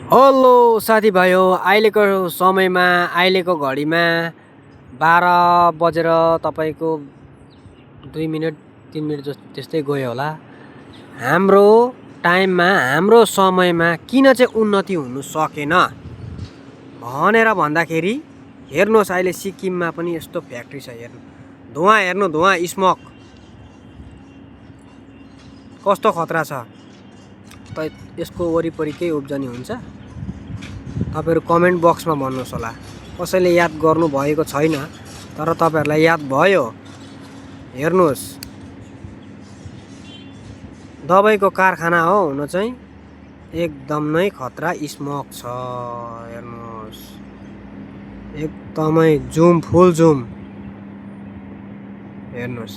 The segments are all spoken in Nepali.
हेलो साथीभाइयो, अहिलेको समयमा अहिलेको घडीमा 12 बजेर तपाईँको 2 मिनट 3 मिनट त्यस्तै गयो होला। हाम्रो टाइममा हाम्रो समयमा किन चाहिँ उन्नति हुनु सकेन भनेर भन्दाखेरि हेर्नुहोस्, अहिले सिक्किममा पनि यस्तो फ्याक्ट्री छ। हेर्नु धुवा स्मोक कस्तो खतरा छ। त यसको वरिपरि केही उब्जनी हुन्छ? तपाईहरु कमेन्ट बक्समा भन्नुहोस् होला। कसैले याद गर्नु भएको छैन, तर तपाईहरुलाई याद भयो। हेर्नुहोस्, दबाईको कारखाना हो हुन चाहिँ एकदम नै खतरा स्मोक छ। हेर्नुहोस्, एकदमै जुम फुल जुम। हेर्नुहोस्,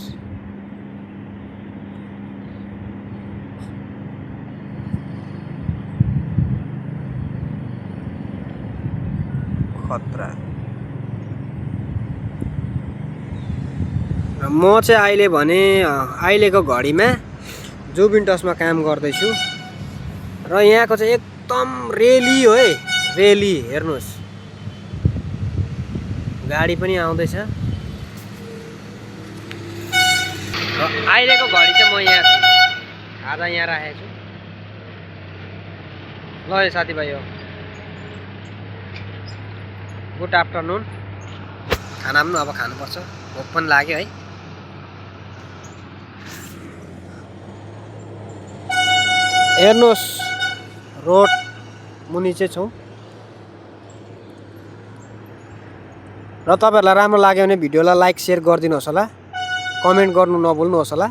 खतरा। म चाहिँ अहिले भने अहिलेको घडीमा जुबिन्टसमा काम गर्दैछु र यहाँको चाहिँ एकदम रेली हो है, रेली। हेर्नुहोस्, गाडी पनि आउँदैछ र अहिलेको घडी चाहिँ म यहाँ छु, आज यहाँ राखेको छु। ल साथीभाइयो, गुड आफ्टरनुन। खाना पनि अब खानुपर्छ, भोक पनि लाग्यो है। हेर्नुहोस्, रोड मुनि चाहिँ छौँ र तपाईहरुलाई राम्रो लाग्यो भने भिडियोलाई लाइक शेयर गरिदिनुहोस् होला, कमेन्ट गर्नु नभुल्नुहोस् होला।